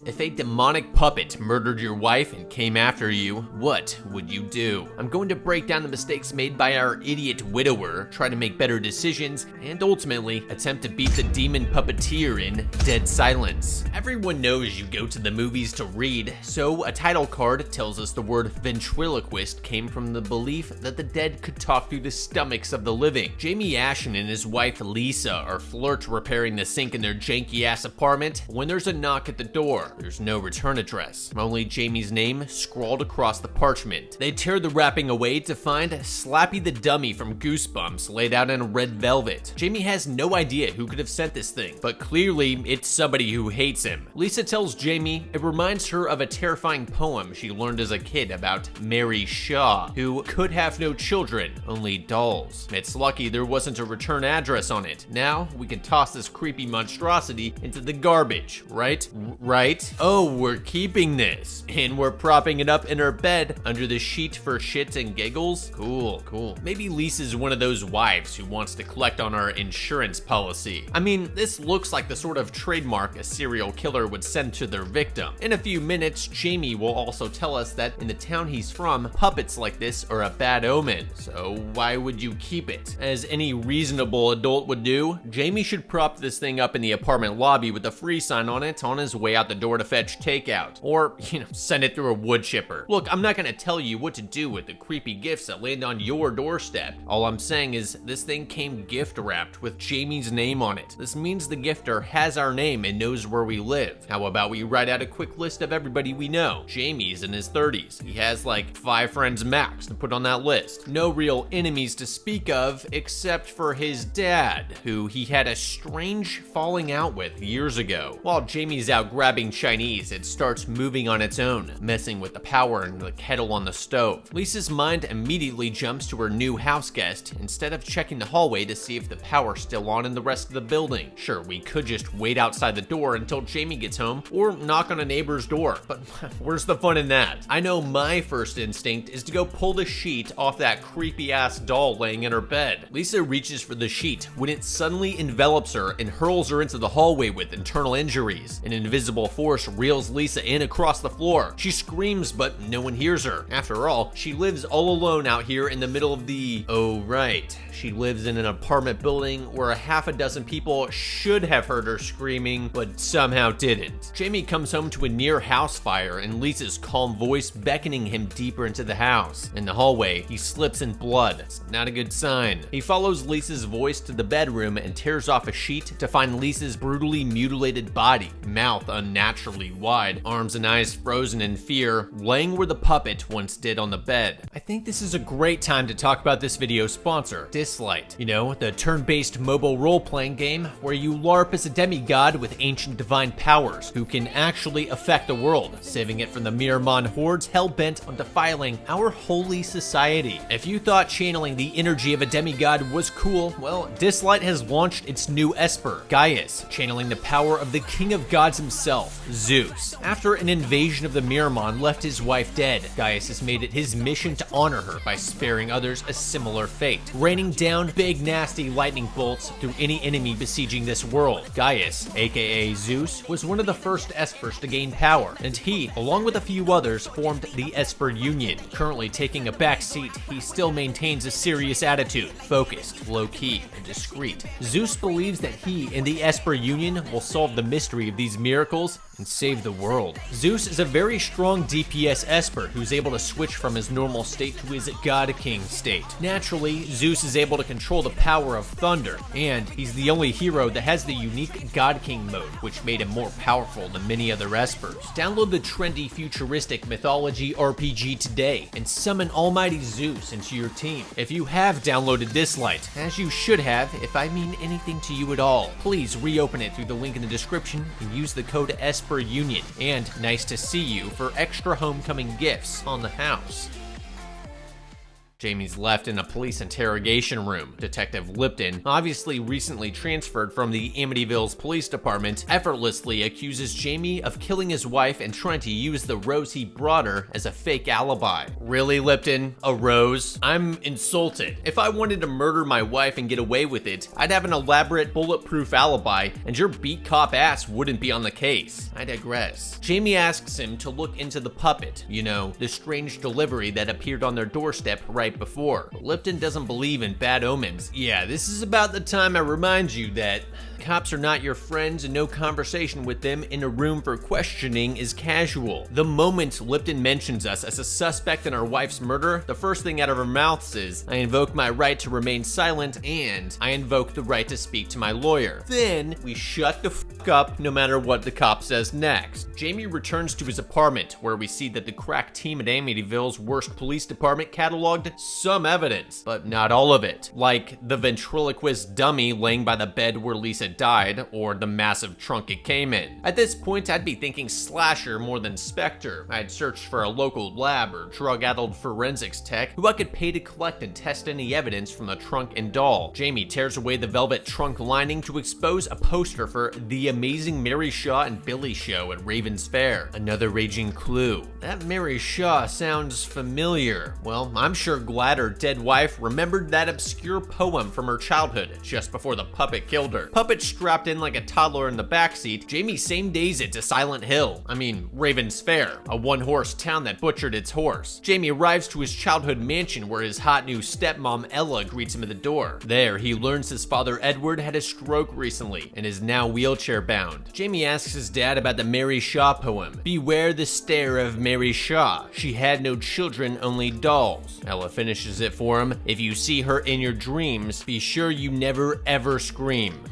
If a demonic puppet murdered your wife and came after you, what would you do? I'm going to break down the mistakes made by our idiot widower, try to make better decisions, and ultimately attempt to beat the demon puppeteer in Dead Silence. Everyone knows you go to the movies to read, so a title card tells us the word ventriloquist came from the belief that the dead could talk through the stomachs of the living. Jamie Ashen and his wife Lisa are flirt repairing the sink in their janky ass apartment when there's a knock at the door. There's no return address, only Jamie's name scrawled across the parchment. They tear the wrapping away to find Slappy the Dummy from Goosebumps laid out in red velvet. Jamie has no idea who could have sent this thing, but clearly it's somebody who hates him. Lisa tells Jamie it reminds her of a terrifying poem she learned as a kid about Mary Shaw, who could have no children, only dolls. It's lucky there wasn't a return address on it. Now we can toss this creepy monstrosity into the garbage, right? Right? Oh, we're keeping this. And we're propping it up in her bed under the sheet for shits and giggles? Cool. Maybe Lisa's one of those wives who wants to collect on our insurance policy. I mean, this looks like the sort of trademark a serial killer would send to their victim. In a few minutes, Jamie will also tell us that in the town he's from, puppets like this are a bad omen. So why would you keep it? As any reasonable adult would do, Jamie should prop this thing up in the apartment lobby with a free sign on it on his way out the door to fetch takeout, or, send it through a wood chipper. Look, I'm not gonna tell you what to do with the creepy gifts that land on your doorstep. All I'm saying is this thing came gift wrapped with Jamie's name on it. This means the gifter has our name and knows where we live. How about we write out a quick list of everybody we know? Jamie's in his 30s. He has like 5 friends max to put on that list. No real enemies to speak of except for his dad, who he had a strange falling out with years ago. While Jamie's out grabbing Chinese, it starts moving on its own, messing with the power in the kettle on the stove. Lisa's mind immediately jumps to her new house guest instead of checking the hallway to see if the power's still on in the rest of the building. Sure, we could just wait outside the door until Jamie gets home or knock on a neighbor's door, but where's the fun in that? I know my first instinct is to go pull the sheet off that creepy ass doll laying in her bed. Lisa reaches for the sheet when it suddenly envelops her and hurls her into the hallway with internal injuries. An invisible force reels Lisa in across the floor. She screams, but no one hears her. After all, she lives all alone out here in the middle of the... Oh, right. She lives in an apartment building where a half a dozen people should have heard her screaming, but somehow didn't. Jamie comes home to a near house fire and Lisa's calm voice beckoning him deeper into the house. In the hallway, he slips in blood. It's not a good sign. He follows Lisa's voice to the bedroom and tears off a sheet to find Lisa's brutally mutilated body, mouth unnaturally wide, arms and eyes frozen in fear, laying where the puppet once did on the bed. I think this is a great time to talk about this video's sponsor, Dislight. You know, the turn-based mobile role-playing game where you LARP as a demigod with ancient divine powers who can actually affect the world, saving it from the Miramon hordes hell-bent on defiling our holy society. If you thought channeling the energy of a demigod was cool, well, Dislight has launched its new Esper, Gaius, channeling the power of the king of gods himself, Zeus. After an invasion of the Miramon left his wife dead, Gaius has made it his mission to honor her by sparing others a similar fate, raining down big nasty lightning bolts through any enemy besieging this world. Gaius, aka Zeus, was one of the first Espers to gain power, and he, along with a few others, formed the Esper Union. Currently taking a back seat, he still maintains a serious attitude, focused, low-key, and discreet. Zeus believes that he and the Esper Union will solve the mystery of these miracles and save the world. Zeus is a very strong DPS Esper who's able to switch from his normal state to his God King state. Naturally, Zeus is able to control the power of thunder, and he's the only hero that has the unique God King mode, which made him more powerful than many other Espers. Download the trendy futuristic mythology RPG today and summon Almighty Zeus into your team. If you have downloaded Dislight, as you should have if I mean anything to you at all, please reopen it through the link in the description and use the code Esper Union. And nice to see you for extra homecoming gifts on the house. Jamie's left in a police interrogation room. Detective Lipton, obviously recently transferred from the Amityville's police department, effortlessly accuses Jamie of killing his wife and trying to use the rose he brought her as a fake alibi. Really, Lipton? A rose? I'm insulted. If I wanted to murder my wife and get away with it, I'd have an elaborate bulletproof alibi and your beat cop ass wouldn't be on the case. I digress. Jamie asks him to look into the puppet, you know, the strange delivery that appeared on their doorstep right before. But Lipton doesn't believe in bad omens. Yeah, this is about the time I remind you that cops are not your friends and no conversation with them in a room for questioning is casual. The moment Lipton mentions us as a suspect in our wife's murder, the first thing out of our mouths is, I invoke my right to remain silent and I invoke the right to speak to my lawyer. Then we shut the fuck up no matter what the cop says next. Jamie returns to his apartment where we see that the crack team at Amityville's worst police department cataloged some evidence, but not all of it. Like the ventriloquist dummy laying by the bed where Lisa died, or the massive trunk it came in. At this point, I'd be thinking slasher more than Spectre. I'd search for a local lab or drug-addled forensics tech who I could pay to collect and test any evidence from the trunk and doll. Jamie tears away the velvet trunk lining to expose a poster for The Amazing Mary Shaw and Billy Show at Raven's Fair. Another raging clue. That Mary Shaw sounds familiar. Well, I'm sure glad her dead wife remembered that obscure poem from her childhood just before the puppet killed her. Puppet strapped in like a toddler in the backseat, Jamie same days it to Silent Hill. I mean, Raven's Fair, a one-horse town that butchered its horse. Jamie arrives to his childhood mansion where his hot new stepmom Ella greets him at the door. There, he learns his father Edward had a stroke recently and is now wheelchair bound. Jamie asks his dad about the Mary Shaw poem. Beware the stare of Mary Shaw. She had no children, only dolls. Ella finishes it for him. If you see her in your dreams, be sure you never ever scream.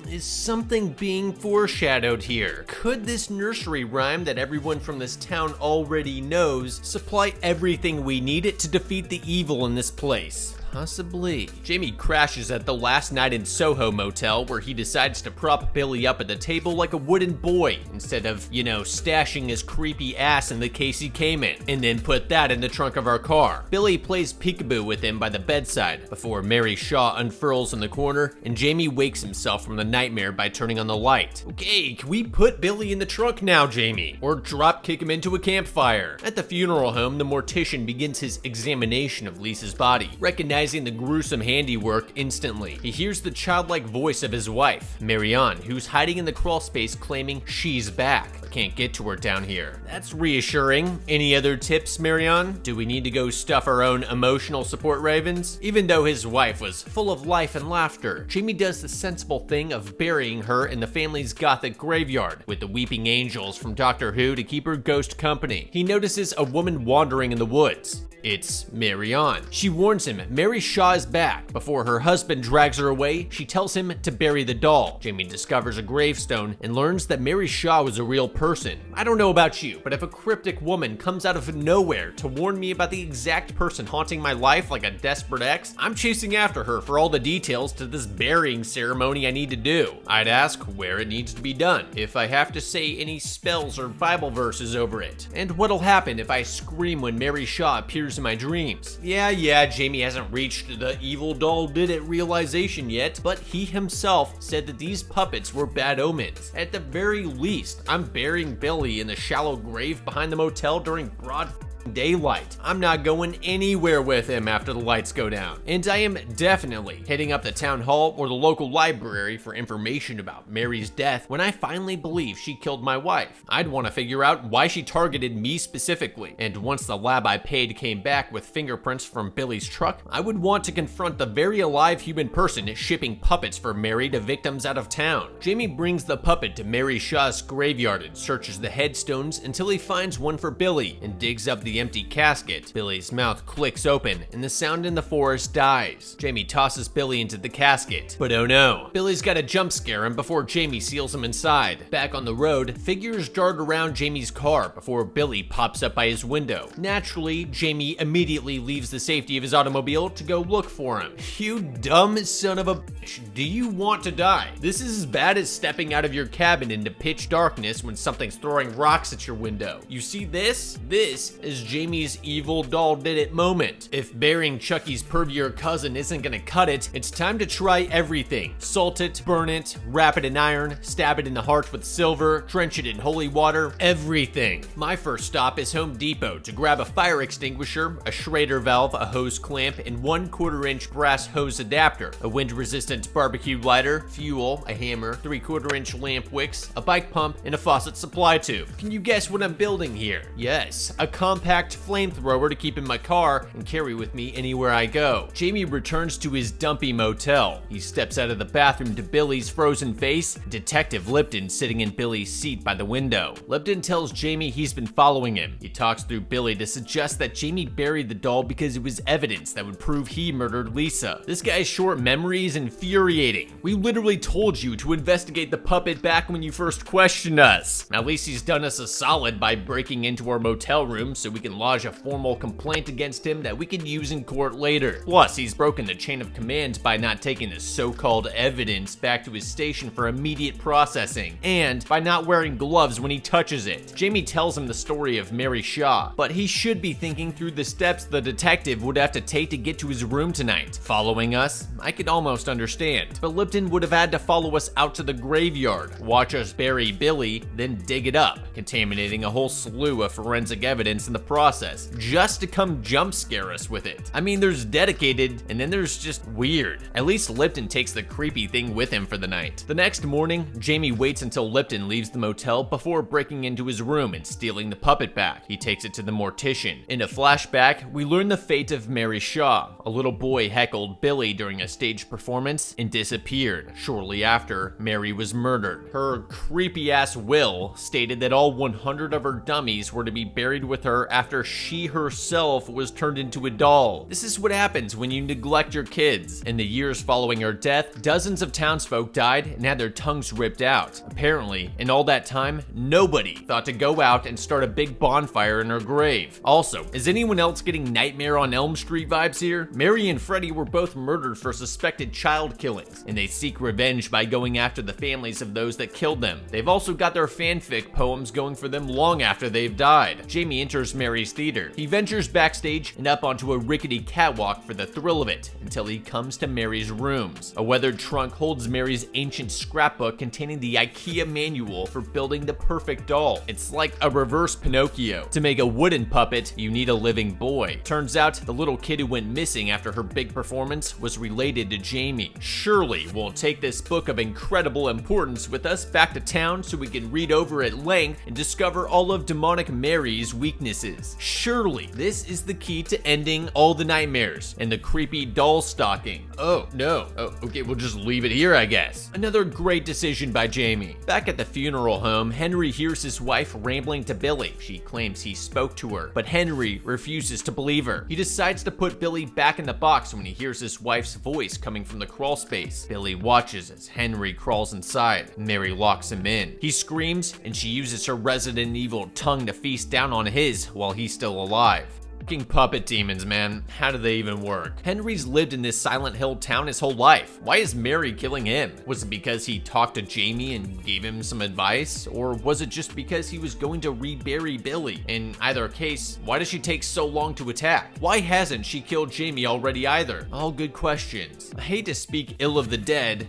Is something being foreshadowed here? Could this nursery rhyme that everyone from this town already knows supply everything we need it to defeat the evil in this place? Possibly. Jamie crashes at the Last Night in Soho motel where he decides to prop Billy up at the table like a wooden boy instead of, you know, stashing his creepy ass in the case he came in, and then put that in the trunk of our car. Billy plays peekaboo with him by the bedside before Mary Shaw unfurls in the corner and Jamie wakes himself from the nightmare by turning on the light. Okay, can we put Billy in the trunk now, Jamie? Or drop kick him into a campfire? At the funeral home, the mortician begins his examination of Lisa's body, recognizing the gruesome handiwork instantly. He hears the childlike voice of his wife, Marianne, who's hiding in the crawl space claiming she's back. Can't get to her down here. That's reassuring. Any other tips, Marianne? Do we need to go stuff our own emotional support ravens? Even though his wife was full of life and laughter, Jamie does the sensible thing of burying her in the family's gothic graveyard with the weeping angels from Doctor Who to keep her ghost company. He notices a woman wandering in the woods. It's Marianne. She warns him Mary Shaw is back. Before her husband drags her away, she tells him to bury the doll. Jamie discovers a gravestone and learns that Mary Shaw was a real person. I don't know about you, but if a cryptic woman comes out of nowhere to warn me about the exact person haunting my life like a desperate ex, I'm chasing after her for all the details to this burying ceremony I need to do. I'd ask where it needs to be done, if I have to say any spells or Bible verses over it, and what'll happen if I scream when Mary Shaw appears in my dreams. Yeah, Jamie hasn't reached the evil doll did it realization yet, but he himself said that these puppets were bad omens. At the very least, I'm burying Billy in the shallow grave behind the motel during broad daylight. I'm not going anywhere with him after the lights go down. And I am definitely hitting up the town hall or the local library for information about Mary's death when I finally believe she killed my wife. I'd want to figure out why she targeted me specifically. And once the lab I paid came back with fingerprints from Billy's truck, I would want to confront the very alive human person shipping puppets for Mary to victims out of town. Jamie brings the puppet to Mary Shaw's graveyard and searches the headstones until he finds one for Billy and digs up the empty casket. Billy's mouth clicks open and the sound in the forest dies. Jamie tosses Billy into the casket, but oh no, Billy's got a jump scare him before Jamie seals him inside. Back on the road, figures dart around Jamie's car before Billy pops up by his window. Naturally, Jamie immediately leaves the safety of his automobile to go look for him. You dumb son of a bitch, do you want to die? This is as bad as stepping out of your cabin into pitch darkness when something's throwing rocks at your window. You see this? This is Jamie's evil doll did it moment. If burying Chucky's pervier cousin isn't gonna cut it, it's time to try everything. Salt it, burn it, wrap it in iron, stab it in the heart with silver, trench it in holy water, everything. My first stop is Home Depot to grab a fire extinguisher, a Schrader valve, a hose clamp, and 1/4 inch brass hose adapter, a wind-resistant barbecue lighter, fuel, a hammer, 3/4 inch lamp wicks, a bike pump, and a faucet supply tube. Can you guess what I'm building here? Yes, a compact flamethrower to keep in my car and carry with me anywhere I go. Jamie returns to his dumpy motel. He steps out of the bathroom to Billy's frozen face, Detective Lipton sitting in Billy's seat by the window. Lipton tells Jamie he's been following him. He talks through Billy to suggest that Jamie buried the doll because it was evidence that would prove he murdered Lisa. This guy's short memory is infuriating. We literally told you to investigate the puppet back when you first questioned us. At least he's done us a solid by breaking into our motel room so we can lodge a formal complaint against him that we can use in court later. Plus, he's broken the chain of command by not taking the so-called evidence back to his station for immediate processing, and by not wearing gloves when he touches it. Jamie tells him the story of Mary Shaw, but he should be thinking through the steps the detective would have to take to get to his room tonight. Following us, I could almost understand, but Lipton would have had to follow us out to the graveyard, watch us bury Billy, then dig it up, contaminating a whole slew of forensic evidence in the process, just to come jump scare us with it. I mean, there's dedicated, and then there's just weird. At least Lipton takes the creepy thing with him for the night. The next morning, Jamie waits until Lipton leaves the motel before breaking into his room and stealing the puppet back. He takes it to the mortician. In a flashback, we learn the fate of Mary Shaw. A little boy heckled Billy during a stage performance and disappeared. Shortly after, Mary was murdered. Her creepy-ass will stated that all 100 of her dummies were to be buried with her after she herself was turned into a doll. This is what happens when you neglect your kids. In the years following her death, dozens of townsfolk died and had their tongues ripped out. Apparently, in all that time, nobody thought to go out and start a big bonfire in her grave. Also, is anyone else getting Nightmare on Elm Street vibes here? Mary and Freddy were both murdered for suspected child killings, and they seek revenge by going after the families of those that killed them. They've also got their fanfic poems going for them long after they've died. Jamie enters Mary's theater. He ventures backstage and up onto a rickety catwalk for the thrill of it, until he comes to Mary's rooms. A weathered trunk holds Mary's ancient scrapbook containing the IKEA manual for building the perfect doll. It's like a reverse Pinocchio. To make a wooden puppet, you need a living boy. Turns out the little kid who went missing after her big performance was related to Jamie. Surely we'll take this book of incredible importance with us back to town so we can read over at length and discover all of demonic Mary's weaknesses. Surely this is the key to ending all the nightmares and the creepy doll stalking. Oh, no. Oh, okay, we'll just leave it here, I guess. Another great decision by Jamie. Back at the funeral home, Henry hears his wife rambling to Billy. She claims he spoke to her, but Henry refuses to believe her. He decides to put Billy back in the box when he hears his wife's voice coming from the crawl space. Billy watches as Henry crawls inside. Mary locks him in. He screams, and she uses her Resident Evil tongue to feast down on his while he's still alive. Fucking puppet demons, man. How do they even work? Henry's lived in this Silent Hill town his whole life. Why is Mary killing him? Was it because he talked to Jamie and gave him some advice? Or was it just because he was going to rebury Billy? In either case, why does she take so long to attack? Why hasn't she killed Jamie already either? All good questions. I hate to speak ill of the dead.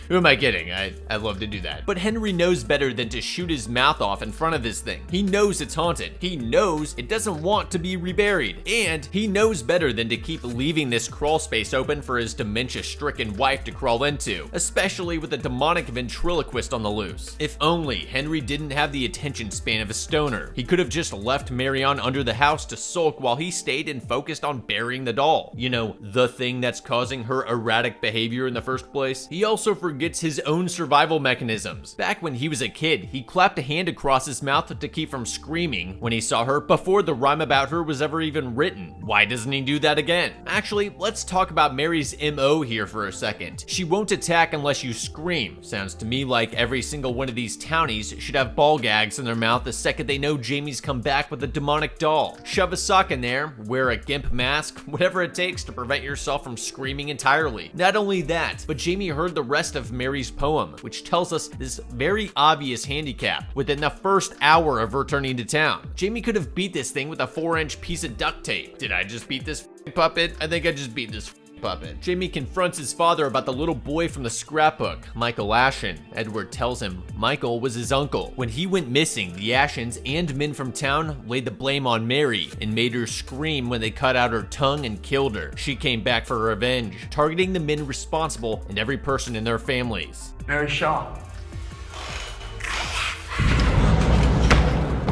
Who am I kidding? I'd love to do that. But Henry knows better than to shoot his mouth off in front of this thing. He knows it's haunted. He knows it doesn't want to be reburied. And he knows better than to keep leaving this crawl space open for his dementia-stricken wife to crawl into, especially with a demonic ventriloquist on the loose. If only Henry didn't have the attention span of a stoner. He could have just left Marion under the house to sulk while he stayed and focused on burying the doll. You know, the thing that's causing her erratic behavior in the first place. He also forgets his own survival mechanisms. Back when he was a kid, he clapped a hand across his mouth to keep from screaming when he saw her before the rhyme about her was ever even written. Why doesn't he do that again? Actually, let's talk about Mary's MO here for a second. She won't attack unless you scream. Sounds to me like every single one of these townies should have ball gags in their mouth the second they know Jamie's come back with a demonic doll. Shove a sock in there, wear a gimp mask, whatever it takes to prevent yourself from screaming entirely. Not only that, but Jamie heard the rest of Mary's poem, which tells us this very obvious handicap within the first hour of returning to town. Jamie could have beat this thing with a 4-inch piece of duct tape. Did I just beat this puppet? I think I just beat this puppet. Jamie confronts his father about the little boy from the scrapbook, Michael Ashen. Edward tells him Michael was his uncle. When he went missing, the Ashens and men from town laid the blame on Mary and made her scream when they cut out her tongue and killed her. She came back for revenge, targeting the men responsible and every person in their families. Mary Shaw.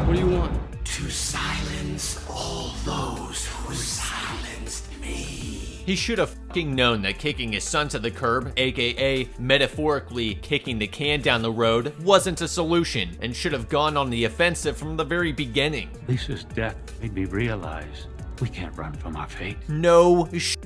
What do you want? To silence all those who silenced me. He should have fucking known that kicking his son to the curb, aka metaphorically kicking the can down the road, wasn't a solution and should have gone on the offensive from the very beginning. Lisa's death made me realize we can't run from our fate. No shit.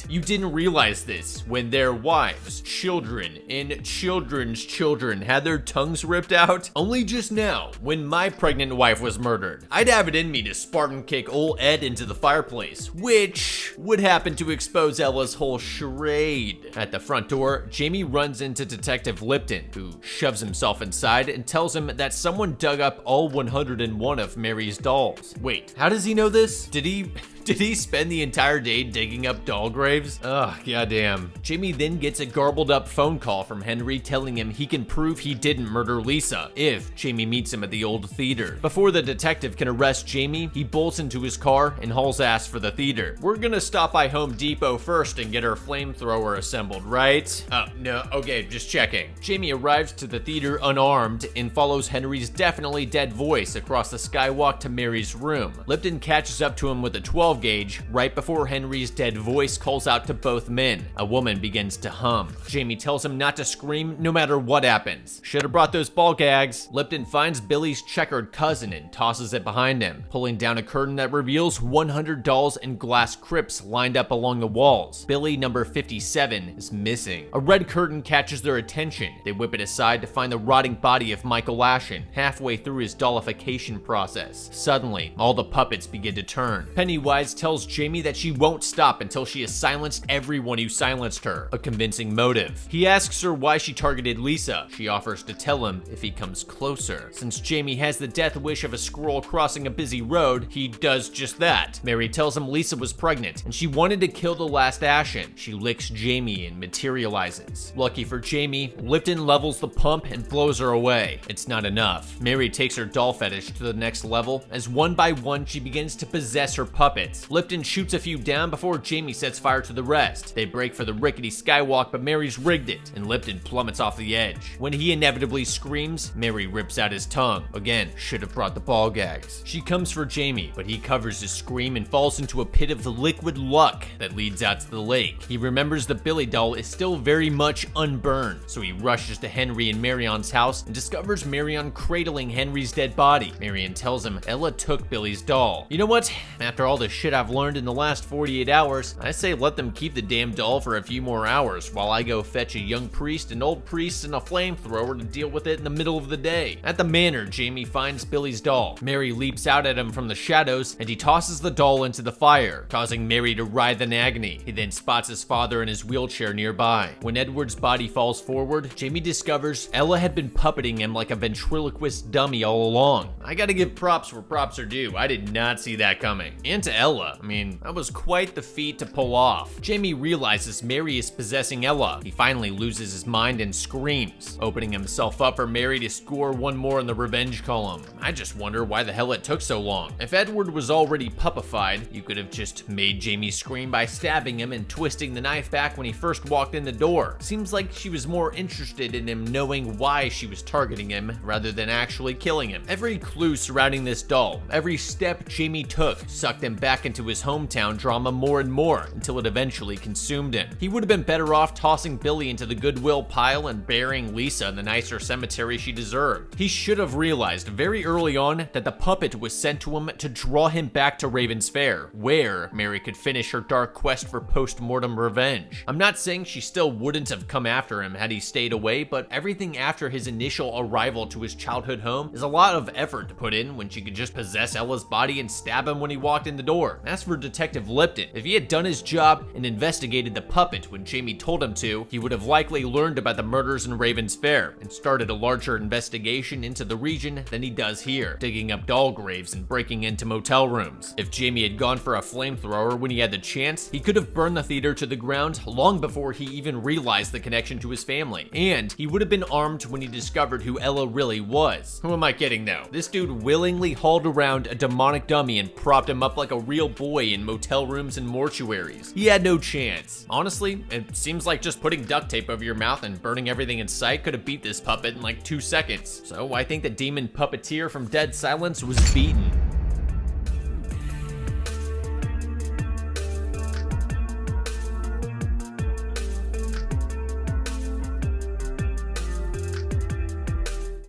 You didn't realize this when their wives, children, and children's children had their tongues ripped out? Only just now, when my pregnant wife was murdered. I'd have it in me to Spartan kick old Ed into the fireplace, which would happen to expose Ella's whole charade. At the front door, Jamie runs into Detective Lipton, who shoves himself inside and tells him that someone dug up all 101 of Mary's dolls. Wait, how does he know this? Did he spend the entire day digging up doll graves? Ugh, goddamn. Jamie then gets a garbled up phone call from Henry telling him he can prove he didn't murder Lisa if Jamie meets him at the old theater. Before the detective can arrest Jamie, he bolts into his car and hauls ass for the theater. We're gonna stop by Home Depot first and get our flamethrower assembled, right? Oh, no, okay, just checking. Jamie arrives to the theater unarmed and follows Henry's definitely dead voice across the skywalk to Mary's room. Lipton catches up to him with a 12 gauge right before Henry's dead voice calls out to both men. A woman begins to hum. Jamie tells him not to scream no matter what happens. Should have brought those ball gags. Lipton finds Billy's checkered cousin and tosses it behind him, pulling down a curtain that reveals 100 dolls and glass crypts lined up along the walls. Billy number 57 is missing. A red curtain catches their attention. They whip it aside to find the rotting body of Michael Ashen halfway through his dollification process. Suddenly, all the puppets begin to turn. Pennywise tells Jamie that she won't stop until she has silenced everyone who silenced her, a convincing motive. He asks her why she targeted Lisa. She offers to tell him if he comes closer. Since Jamie has the death wish of a squirrel crossing a busy road, he does just that. Mary tells him Lisa was pregnant and she wanted to kill the last Ashen. She licks Jamie and materializes. Lucky for Jamie, Lipton levels the pump and blows her away. It's not enough. Mary takes her doll fetish to the next level as one by one she begins to possess her puppets. Lipton shoots a few down before Jamie sets fire to the rest. They break for the rickety skywalk, but Mary's rigged it, and Lipton plummets off the edge. When he inevitably screams, Mary rips out his tongue. Again, should have brought the ball gags. She comes for Jamie, but he covers his scream and falls into a pit of liquid luck that leads out to the lake. He remembers the Billy doll is still very much unburned, so he rushes to Henry and Marion's house and discovers Marion cradling Henry's dead body. Marion tells him Ella took Billy's doll. You know what? After all the shit I've learned in the last 48 hours, I say let them keep the damn doll for a few more hours while I go fetch a young priest, an old priest, and a flamethrower to deal with it in the middle of the day. At the manor, Jamie finds Billy's doll. Mary leaps out at him from the shadows, and he tosses the doll into the fire, causing Mary to writhe in agony. He then spots his father in his wheelchair nearby. When Edward's body falls forward, Jamie discovers Ella had been puppeting him like a ventriloquist dummy all along. I gotta give props where props are due. I did not see that coming. And to Ella, I mean, that was quite the feat to pull off. Jamie realizes Mary is possessing Ella. He finally loses his mind and screams, opening himself up for Mary to score one more in the revenge column. I just wonder why the hell it took so long. If Edward was already puppified, you could have just made Jamie scream by stabbing him and twisting the knife back when he first walked in the door. Seems like she was more interested in him knowing why she was targeting him rather than actually killing him. Every clue surrounding this doll, every step Jamie took, sucked him back into his hometown drama more and more until it eventually consumed him. He would have been better off tossing Billy into the Goodwill pile and burying Lisa in the nicer cemetery she deserved. He should have realized very early on that the puppet was sent to him to draw him back to Raven's Fair, where Mary could finish her dark quest for post-mortem revenge. I'm not saying she still wouldn't have come after him had he stayed away, but everything after his initial arrival to his childhood home is a lot of effort effort to put in when she could just possess Ella's body and stab him when he walked in the door. As for Detective Lipton, if he had done his job and investigated the puppet when Jamie told him to, he would have likely learned about the murders in Raven's Fair and started a larger investigation into the region than he does here, digging up doll graves and breaking into motel rooms. If Jamie had gone for a flamethrower when he had the chance, he could have burned the theater to the ground long before he even realized the connection to his family. And he would have been armed when he discovered who Ella really was. Who am I kidding though? This dude willingly hauled around a demonic dummy and propped him up like a real boy in motel rooms and mortuaries. He had no chance. Honestly, it seems like just putting duct tape over your mouth and burning everything in sight could have beat this puppet in like 2 seconds. So I think the demon puppeteer from Dead Silence was beaten.